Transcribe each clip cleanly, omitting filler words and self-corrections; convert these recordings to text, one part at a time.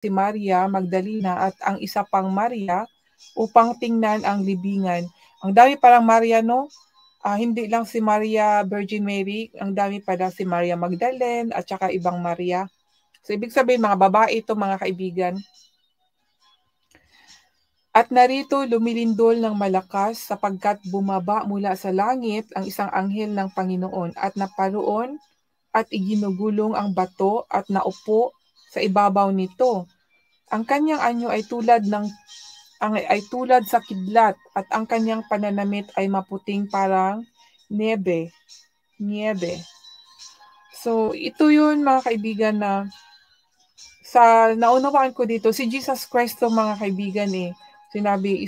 si Maria Magdalena at ang isa pang Maria upang tingnan ang libingan. Ang dami parang Maria, no? Hindi lang si Maria Virgin Mary, ang dami pala si Maria Magdalene at saka ibang Maria. So, ibig sabihin, mga babae ito, mga kaibigan. At narito lumilindol ng malakas sapagkat bumaba mula sa langit ang isang anghel ng Panginoon at naparoon at iginugulong ang bato at naupo sa ibabaw nito. Ang kanyang anyo ay tulad sa kidlat at ang kanyang pananamit ay maputing parang niebe. So, ito yun mga kaibigan na sa naunawaan ko dito, si Jesus Christ to mga kaibigan Sinabi,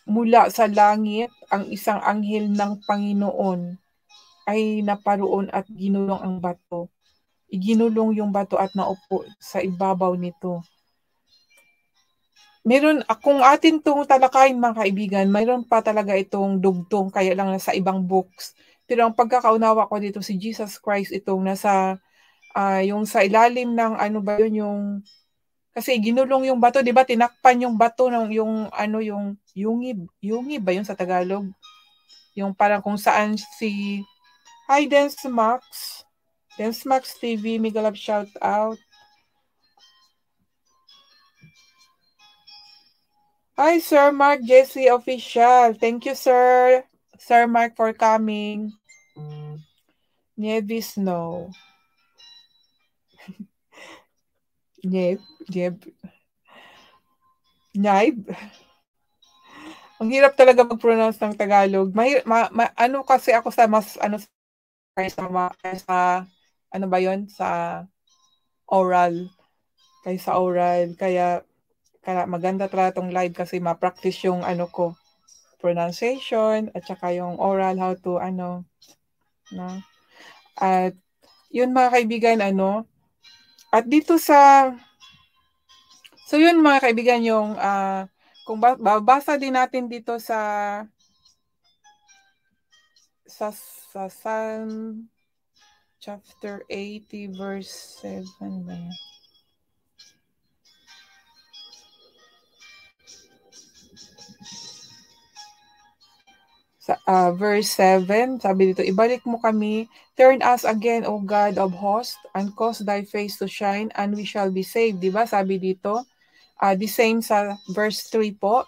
mula sa langit, ang isang anghel ng Panginoon ay naparoon at ginulong ang bato. Iginulong yung bato at naupo sa ibabaw nito. Kung atin itong talakayin mga kaibigan, mayroon pa talaga itong dugtong, kaya lang nasa ibang books. Pero ang pagkakaunawa ko dito, si Jesus Christ itong nasa, yung sa ilalim ng ano ba yun, yung, kasi ginulong yung bato, di ba? Tinakpan yung bato ng yung yungib ba yun sa Tagalog? Yung parang kung saan si, hi Dance Max TV, mega love shout out. Hi, Sir Mark Jesse Official. Thank you, Sir Mark, for coming. Nievi Snow. Nieb. Ang hirap talaga mag-pronounce ng Tagalog. Ano kasi ako sa mas sa ano ba 'yon, sa oral. Kaysa oral, kaya maganda talaga tong live kasi ma-practice yung ano ko, pronunciation at saka yung oral, how to no. At yun mga kaibigan, at dito so yun mga kaibigan, yung kung babasa din natin dito sa Psalm chapter 80 verse 7 ba yan? Verse 7, sabi dito, ibalik mo kami, turn us again, O God of hosts, and cause thy face to shine, and we shall be saved. Diba? Sabi dito, the same sa verse 3 po.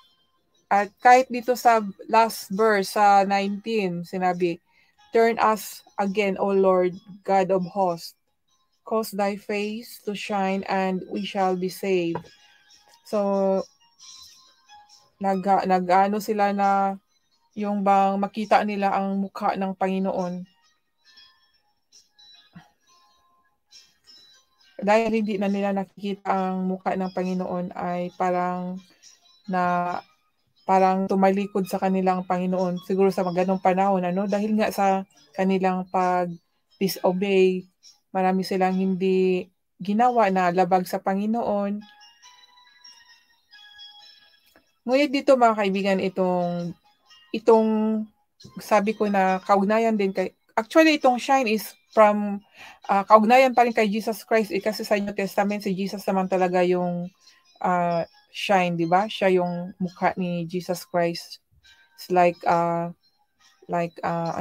At kahit dito sa last verse, sa 19, sinabi, turn us again, O Lord, God of hosts, cause thy face to shine, and we shall be saved. So, nag-ano sila na yung bang makita nila ang mukha ng Panginoon. Dahil hindi na nila nakikita ang mukha ng Panginoon ay parang tumalikod sa kanilang Panginoon. Siguro sa ganong panahon, dahil nga sa kanilang pag-disobey, marami silang hindi ginawa na labag sa Panginoon. Ngunit dito mga kaibigan, itong sabi ko na kaugnayan din actually itong shine is from kaugnayan pa rin kay Jesus Christ kasi sa New Testament si Jesus naman talaga yung shine, di ba? Siya yung mukha ni Jesus Christ. It's like ano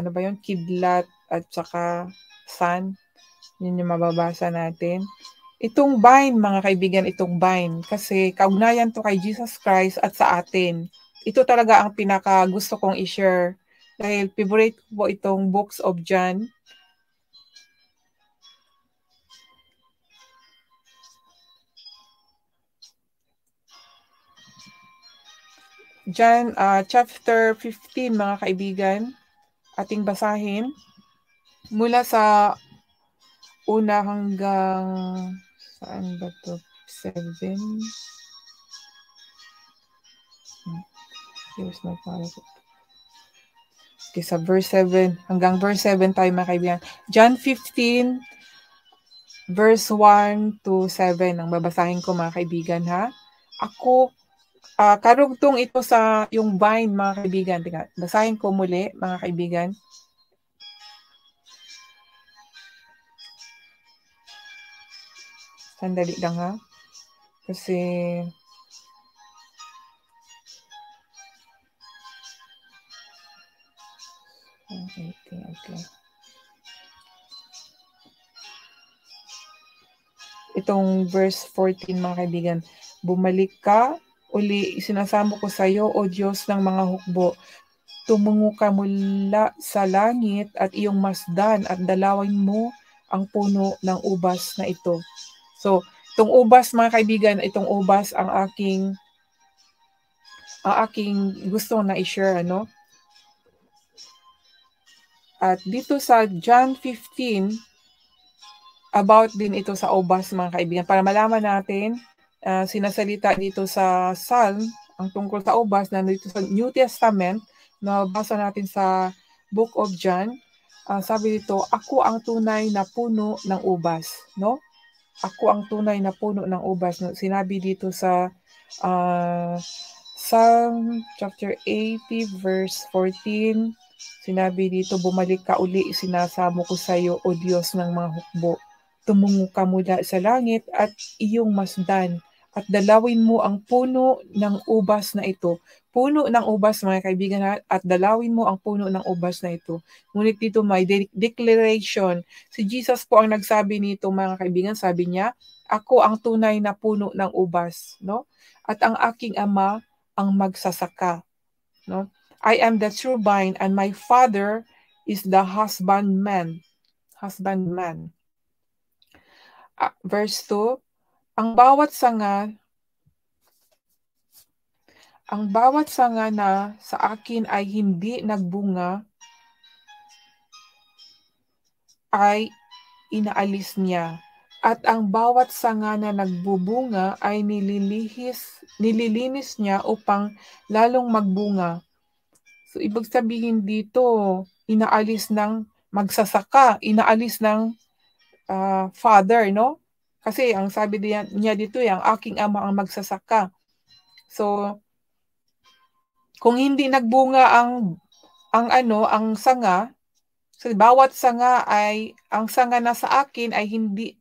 ba yun? Kidlat at saka sun. Yun yung mababasa natin. Itong vine, mga kaibigan, itong vine kasi kaugnayan to kay Jesus Christ at sa atin. Ito talaga ang pinaka gusto kong i-share dahil favorite ko itong Books of John. John chapter 15 mga kaibigan, ating basahin mula sa una hanggang saan ba to? 7. Here's my father. Okay, sa verse 7 hanggang verse 7 tayo mga kaibigan. John 15 verse 1 to 7 ang babasahin ko mga kaibigan ha. Ako karugtong ito sa yung vine mga kaibigan. Tingnan, basahin ko muli mga kaibigan. Sandali lang ha. Kasi okay. Itong verse 14 mga kaibigan, bumalik ka uli, isinasamo ko sa iyo, O Diyos ng mga hukbo. Tumungo ka mula sa langit at iyong masdan at dalawin mo ang puno ng ubas na ito. So, itong ubas mga kaibigan, itong ubas ang aking gusto na i-share, ano? At dito sa John 15, about din ito sa ubas mga kaibigan. Para malaman natin, sinasalita dito sa Psalm, ang tungkol sa ubas, na dito sa New Testament, na basa natin sa Book of John, sabi dito, ako ang tunay na puno ng ubas, no? Ako ang tunay na puno ng ubas. No? Sinabi dito sa Psalm chapter 80 verse 14, sinabi dito, bumalik ka uli, sinasamo ko sa iyo, O Diyos ng mga hukbo. Tumungo ka mula sa langit at iyong masdan at dalawin mo ang puno ng ubas na ito. Puno ng ubas mga kaibigan, at dalawin mo ang puno ng ubas na ito. Ngunit dito may declaration. Si Jesus po ang nagsabi nito mga kaibigan, sabi niya, ako ang tunay na puno ng ubas, no? At ang aking ama ang magsasaka, no? I am the true vine and my Father is the husbandman. Verse 2, ang bawat sanga na sa akin ay hindi nagbunga ay inaalis niya. At ang bawat sanga na nagbubunga ay nililinis niya upang lalong magbunga. So, ibig sabihin dito, inaalis ng magsasaka, inaalis ng Father, no? Kasi ang sabi niya dito, ang aking ama ang magsasaka. So, kung hindi nagbunga ang sanga, so bawat sanga ang sanga na sa akin ay hindi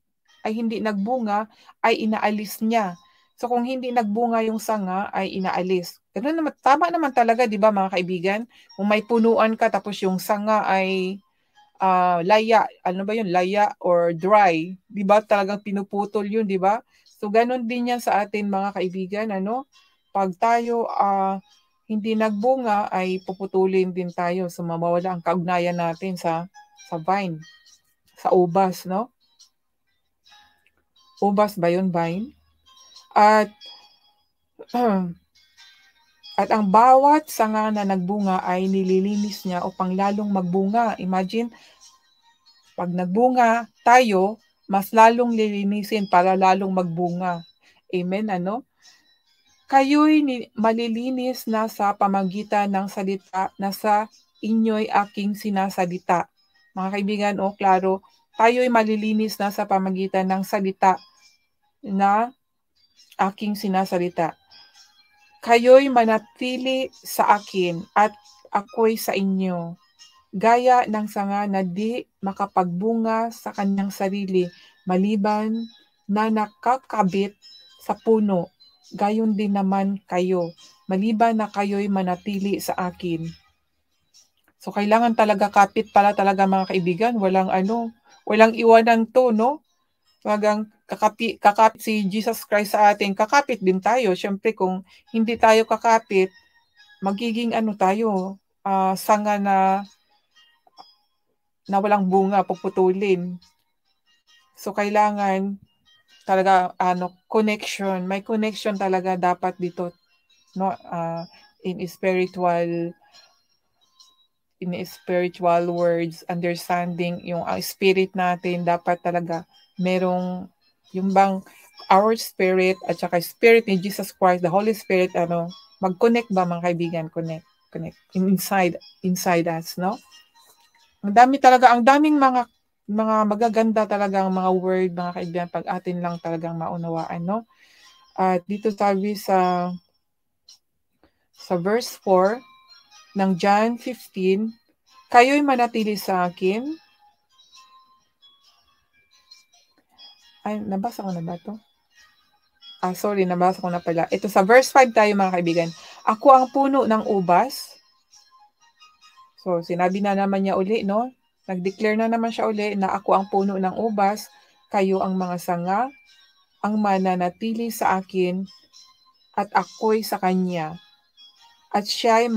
nagbunga, ay inaalis niya. So kung hindi nagbunga yung sanga, ay inaalis. Ganun naman, tama naman talaga, di ba mga kaibigan? Kung may punuan ka tapos yung sanga ay laya, ano ba yun, laya or dry, di ba talagang pinuputol yun, di ba? So ganun din yan sa atin mga kaibigan, ano? Pag tayo hindi nagbunga ay puputulin din tayo, so mawawala ang kaugnayan natin sa vine, sa ubas, no? Ubas ba yun, vine? At at ang bawat sanga na nagbunga ay nililinis niya upang lalong magbunga. Imagine, pag nagbunga tayo, mas lalong lilinisin para lalong magbunga. Amen, ano? Kayo'y malilinis na sa pamagitan ng salita na sa inyo'y aking sinasalita. Mga kaibigan, klaro, tayo'y malilinis na sa pamagitan ng salita na aking sinasalita. Kayo'y manatili sa akin at ako'y sa inyo. Gaya ng sanga na di makapagbunga sa kanyang sarili, maliban na nakakabit sa puno, gayon din naman kayo, maliban na kayo'y manatili sa akin. So kailangan talaga kapit pala talaga mga kaibigan, walang iwanan to, no? Talagang kakapit si Jesus Christ sa atin, kakapit din tayo. Siyempre kung hindi tayo kakapit, magiging tayo, sanga na walang bunga, puputulin. So kailangan talaga connection, may connection talaga dapat dito, no? In spiritual words, understanding yung spirit natin, dapat talaga merong yung bang our spirit at saka spirit ni Jesus Christ, the Holy Spirit, mag-connect ba mga kaibigan, connect inside us, no? Ang daming mga magaganda talagang mga word, mga kaibigan, pag atin lang talagang maunawaan, no? At dito sabi sa verse 4 ng John 15, kayo'y manatili sa akin. Ay, nabasa ko na ba ito? sorry, nabasa ko na pala. Ito sa verse 5 tayo mga kaibigan. Ako ang puno ng ubas. So, sinabi na naman niya uli, no? Nag-declare na naman siya uli na ako ang puno ng ubas, kayo ang mga sanga, ang mananatili sa akin, at ako'y sa kanya. At siya'y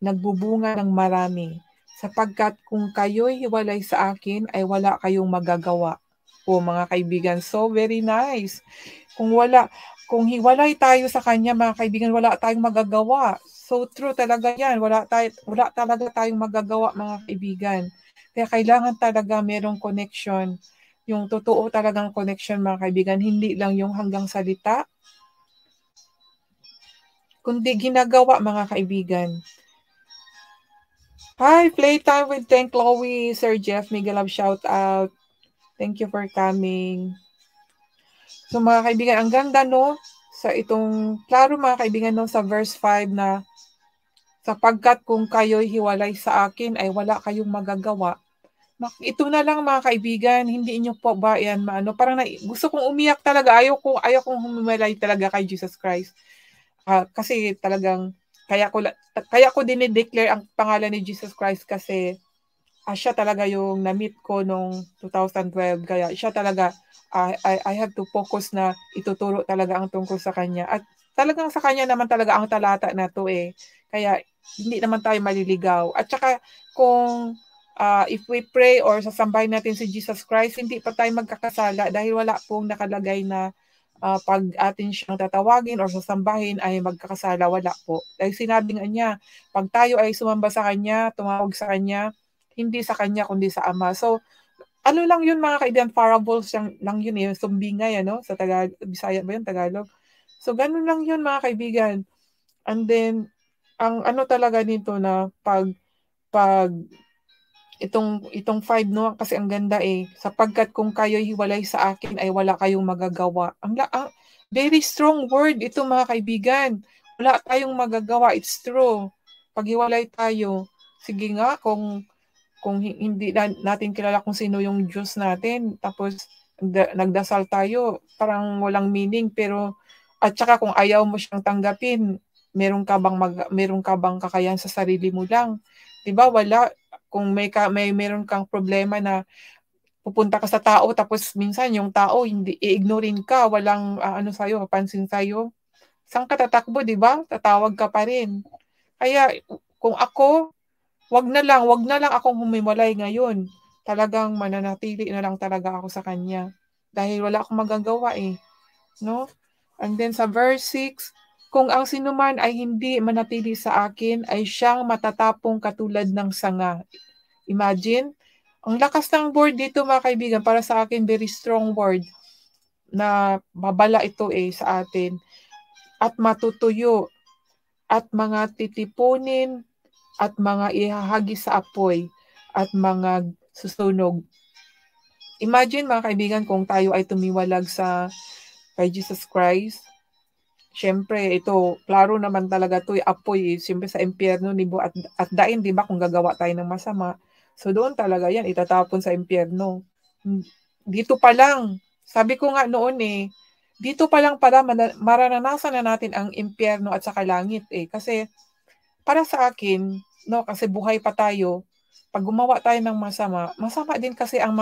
nagbubunga ng marami, sapagkat kung kayo'y hiwalay sa akin, ay wala kayong magagawa. O mga kaibigan, so very nice. Kung hiwalay tayo sa kanya, mga kaibigan, wala tayong magagawa. So true talaga yan. Wala talaga tayong magagawa, mga kaibigan. Kaya kailangan talaga merong connection. Yung totoo talagang connection, mga kaibigan. Hindi lang yung hanggang salita, kundi ginagawa, mga kaibigan. Hi, Playtime with Thank Chloe, Sir Jeff Miguelab, shout out. Thank you for coming. So mga kaibigan, ang ganda no, sa itong, klaro mga kaibigan no, sa verse 5 na, sapagkat kung kayo'y hiwalay sa akin ay wala kayong magagawa. Ito na lang mga kaibigan, hindi inyo po ba yan maano, parang gusto kong umiyak talaga, ayaw kong humiwalay talaga kay Jesus Christ. Kasi talagang, kaya ko dinideclare ang pangalan ni Jesus Christ kasi siya talaga yung na-meet ko nung 2012. Kaya siya talaga, I have to focus na ituturo talaga ang tungkol sa kanya. At talagang sa kanya naman talaga ang talata na to eh. Kaya hindi naman tayo maliligaw. At saka kung if we pray or sasambahin natin si Jesus Christ, hindi pa tayo magkakasala dahil wala pong nakalagay na pag atin siyang tatawagin or sasambahin ay magkakasala. Wala po. Dahil sinabi nga niya, pag tayo ay sumamba sa kanya, tumawag sa kanya, hindi sa kanya kundi sa Ama. So, ano lang yun mga kaibigan, parables lang yun eh, sumbingay ano, sa Bisaya ba yun, Tagalog? So, ganun lang yun mga kaibigan. And then, ang ano talaga nito na pag itong 5 no, kasi ang ganda eh, sapagkat kung kayo'y hiwalay sa akin ay wala kayong magagawa. Ang very strong word ito mga kaibigan. Wala tayong magagawa, it's true. Pag hiwalay tayo, sige nga, kung hindi natin kilala kung sino yung Diyos natin, tapos nagdasal tayo, parang walang meaning, pero at saka kung ayaw mo siyang tanggapin, meron ka bang kakayahan sa sarili mo lang? 'Di ba? Wala. Kung meron kang problema na pupunta ka sa tao tapos minsan yung tao hindi i-ignorein ka, walang ano sa'yo, papansin sa'yo. Saan ka tatakbo, 'di ba? Tatawag ka pa rin. Kaya kung ako, wag na lang akong humiwalay ngayon. Talagang mananatili na lang talaga ako sa kanya. Dahil wala akong magagawa eh. No? And then sa verse 6, kung ang sinuman ay hindi manatili sa akin, ay siyang matatapong katulad ng sanga. Imagine, ang lakas ng word dito mga kaibigan, para sa akin, very strong word na babala ito eh sa atin. At matutuyo, at mga titipunin, at mga ihahagi sa apoy, at mga susunog. Imagine mga kaibigan kung tayo ay tumiwalag kay Jesus Christ. Siyempre, ito, klaro naman talaga ito, apoy, siyempre sa impyerno, at dain, di ba, kung gagawa tayo ng masama. So doon talaga yan, itatapon sa impyerno. Dito pa lang, sabi ko nga noon eh, dito pa lang pala mararanasan na natin ang impyerno at saka langit eh. Kasi para sa akin, no, kasi buhay pa tayo, pag gumawa tayo ng masama, masama din kasi ang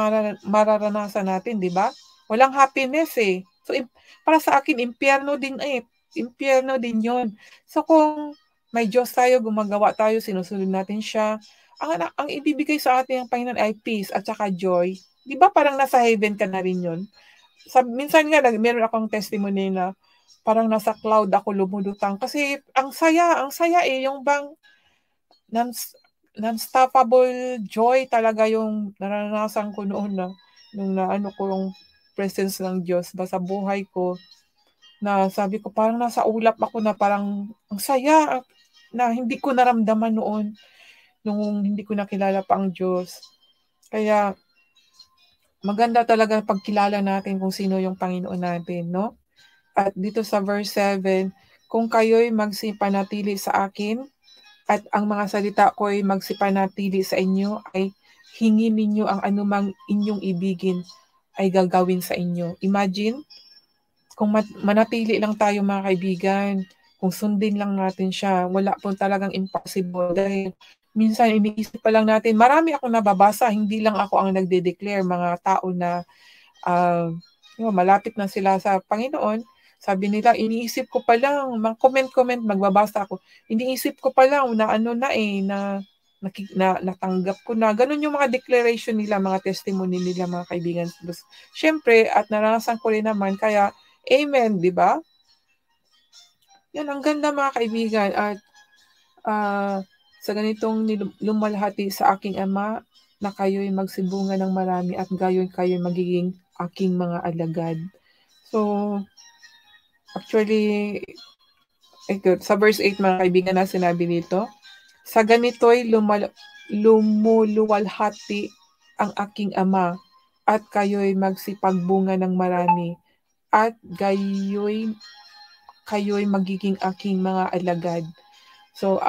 mararanasan natin, di ba? Walang happiness eh. So, para sa akin, impyerno din eh. Impyerno din yon. So, kung may Diyos tayo, gumagawa tayo, sinusunod natin siya, ang ibibigay sa atin ng Panginoon ay peace at saka joy. Di ba parang nasa heaven ka na rin yun? Minsan nga, meron akong testimony na parang nasa cloud ako lumulutang. Kasi ang saya eh. Yung bang non-stoppable joy talaga yung naranasan ko noon na nung naano ko yung presence ng Diyos ba sa buhay ko, na sabi ko parang nasa ulap ako na parang ang saya na hindi ko naramdaman noon nung hindi ko nakilala pa ang Diyos. Kaya maganda talaga pagkilala natin kung sino yung Panginoon natin, no? At dito sa verse 7, kung kayo'y magsipanatili sa akin at ang mga salita ko'y magsipanatili sa inyo, ay hingin ninyo ang anumang inyong ibigin ay gagawin sa inyo. Imagine, kung manatili lang tayo mga kaibigan, kung sundin lang natin siya, wala po talagang impossible. Dahil minsan iniisip pa lang natin, marami akong nababasa, hindi lang ako ang nagde-declare, mga tao na malapit na sila sa Panginoon. Sabi nila, iniisip ko pa lang, comment, magbabasa ako. Iniisip ko pa lang na natanggap ko na. Ganun yung mga declaration nila, mga testimony nila, mga kaibigan. Siyempre, at naranasan ko rin naman, kaya amen, di ba? Yan, ang ganda mga kaibigan. At sa ganitong lumalhati sa aking Ama, na kayo'y magsibungan ng marami at gayon kayo'y magiging aking mga alagad. So, actually, sa verse 8 mga kaibigan na sinabi dito, sa ganito'y lumuluwalhati ang aking Ama at kayo'y magsipagbunga ng marami at kayo'y magiging aking mga alagad. So,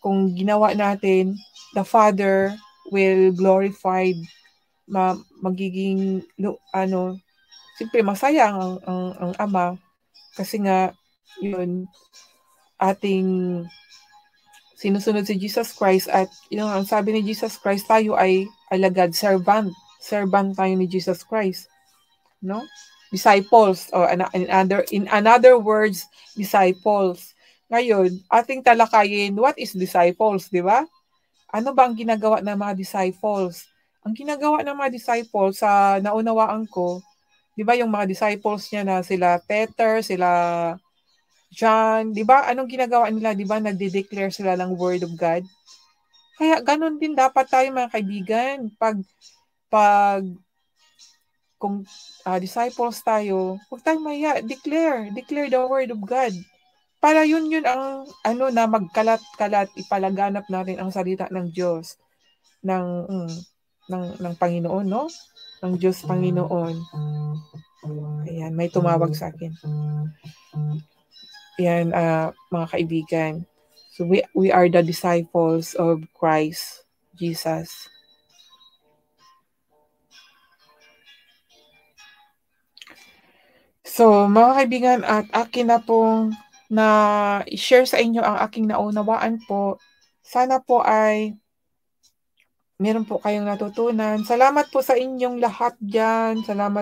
kung ginawa natin, the Father will glorified, magiging, siyempre masaya ang Ama, kasi nga, yun, ating sinusunod si Jesus Christ, at ang sabi ni Jesus Christ, tayo ay alagad, servant tayo ni Jesus Christ, no? Disciples, or in another words, disciples. Ngayon, ating talakayin, what is disciples, di ba? Ano ba ang ginagawa ng mga disciples? Ang ginagawa ng mga disciples, sa naunawaan ko, di ba yung mga disciples niya na sila Peter, sila John, di ba? Anong ginagawa nila? Di ba nagde-declare sila ng Word of God? Kaya ganun din dapat tayo mga kaibigan. Kung disciples tayo, huwag tayong maya, declare the Word of God. Para yun ang na magkalat-kalat, ipalaganap natin ang salita ng Diyos, ng Panginoon, no? Ng Diyos Panginoon. Ayan, may tumawag sa akin. Ayan, mga kaibigan. So we are the disciples of Christ Jesus. So, mga kaibigan, at akin na pong i-share sa inyo ang aking naunawaan po. Sana po ay meron po kayong natutunan. Salamat po sa inyong lahat dyan. Salamat